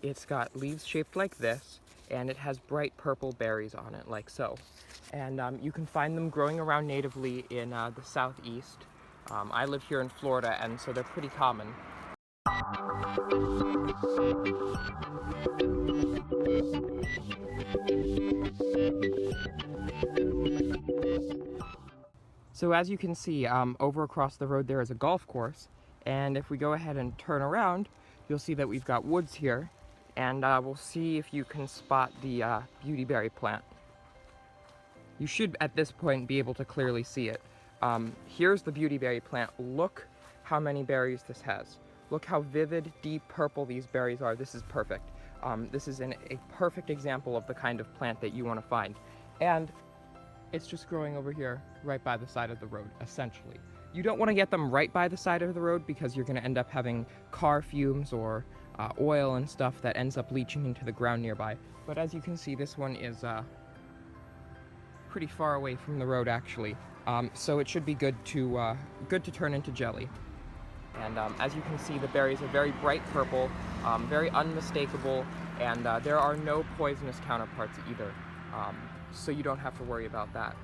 it's got leaves shaped like this, and it has bright purple berries on it, like so. And you can find them growing around natively in the southeast. I live here in Florida, and so they're pretty common. So as you can see, over across the road there is a golf course, and if we go ahead and turn around, you'll see that we've got woods here, and we'll see if you can spot the beautyberry plant. You should at this point be able to clearly see it. Here's the beautyberry plant. Look how many berries this has. Look how vivid, deep purple these berries are. This is perfect. This is a perfect example of the kind of plant that you want to find. And it's just growing over here, right by the side of the road, essentially. You don't want to get them right by the side of the road because you're going to end up having car fumes or oil and stuff that ends up leaching into the ground nearby. But as you can see, this one is pretty far away from the road, actually. So it should be good to turn into jelly. And as you can see, the berries are very bright purple, very unmistakable, and there are no poisonous counterparts either. So you don't have to worry about that.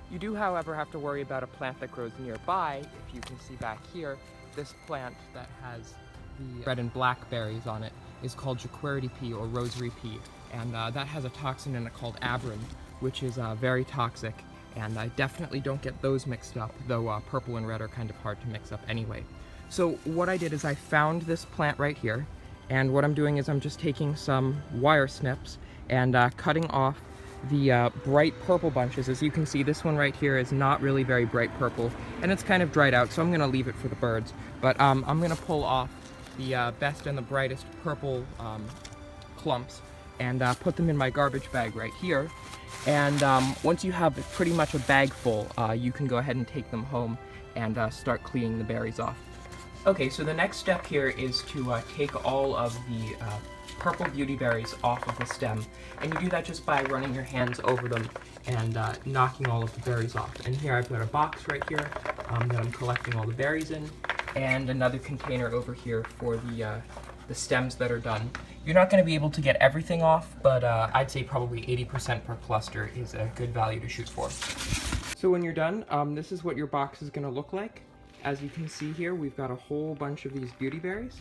You do, however, have to worry about a plant that grows nearby. If you can see back here, this plant that has the red and black berries on it is called Jequirity pea or rosary pea, and that has a toxin in it called abrin, which is very toxic, and I definitely don't get those mixed up, though purple and red are kind of hard to mix up anyway. So what I did is I found this plant right here, and what I'm doing is I'm just taking some wire snips and cutting off the bright purple bunches. As you can see, this one right here is not really very bright purple, and it's kind of dried out, so I'm going to leave it for the birds. But I'm going to pull off the best and the brightest purple clumps and put them in my garbage bag right here. And once you have pretty much a bag full, you can go ahead and take them home and start cleaning the berries off. Okay, so the next step here is to take all of the purple beautyberries off of the stem, and you do that just by running your hands over them and knocking all of the berries off. And here I've got a box right here that I'm collecting all the berries in, and another container over here for the stems that are done. You're not going to be able to get everything off, but I'd say probably 80% per cluster is a good value to shoot for. So when you're done, this is what your box is going to look like. As you can see here, we've got a whole bunch of these beautyberries,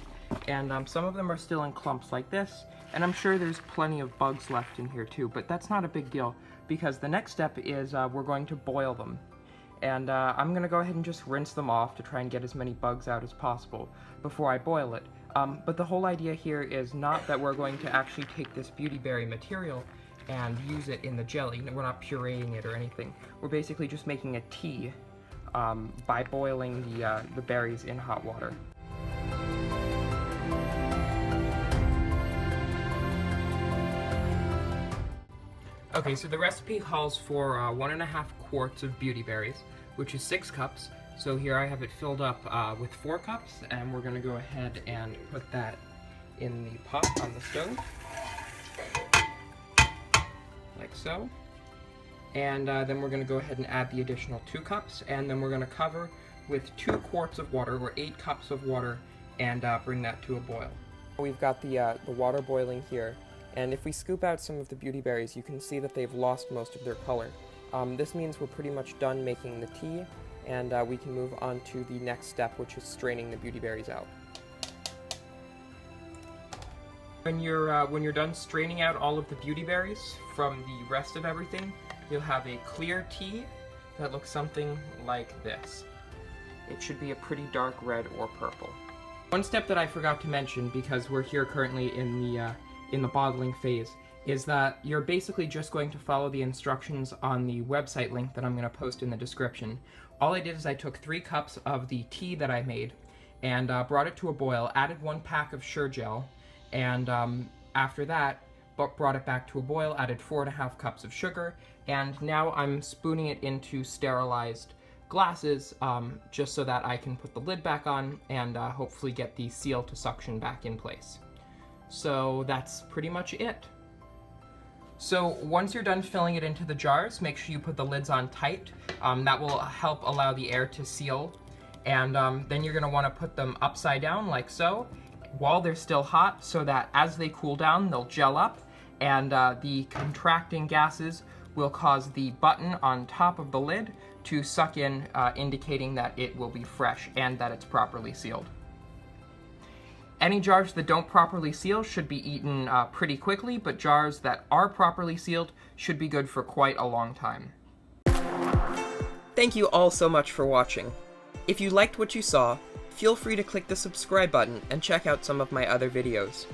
and some of them are still in clumps like this, and I'm sure there's plenty of bugs left in here too, but that's not a big deal, because the next step is we're going to boil them. And I'm going to go ahead and just rinse them off to try and get as many bugs out as possible before I boil it. But the whole idea here is not that we're going to actually take this beautyberry material and use it in the jelly. We're not pureeing it or anything. We're basically just making a tea by boiling the berries in hot water. Okay, so the recipe calls for 1.5 quarts of beautyberries, which is 6 cups. So here I have it filled up with 4 cups, and we're going to go ahead and put that in the pot on the stove, like so. And then we're going to go ahead and add the additional 2 cups, and then we're going to cover with 2 quarts of water, or 8 cups of water, and bring that to a boil. We've got the water boiling here, and if we scoop out some of the beautyberries, you can see that they've lost most of their color. This means we're pretty much done making the tea, and we can move on to the next step, which is straining the beautyberries out. When you're done straining out all of the beautyberries from the rest of everything, you'll have a clear tea that looks something like this. It should be a pretty dark red or purple. One step that I forgot to mention, because we're here currently in the bottling phase, is that you're basically just going to follow the instructions on the website link that I'm going to post in the description. All I did is I took 3 cups of the tea that I made and brought it to a boil, added 1 pack of Sure-Gel, and after that brought it back to a boil, added 4.5 cups of sugar, and now I'm spooning it into sterilized glasses just so that I can put the lid back on and hopefully get the seal to suction back in place. So that's pretty much it. So once you're done filling it into the jars, make sure you put the lids on tight. That will help allow the air to seal. And then you're going to want to put them upside down like so, while they're still hot so that as they cool down, they'll gel up, and the contracting gases will cause the button on top of the lid to suck in, indicating that it will be fresh and that it's properly sealed. Any jars that don't properly seal should be eaten pretty quickly, but jars that are properly sealed should be good for quite a long time. Thank you all so much for watching. If you liked what you saw, feel free to click the subscribe button and check out some of my other videos.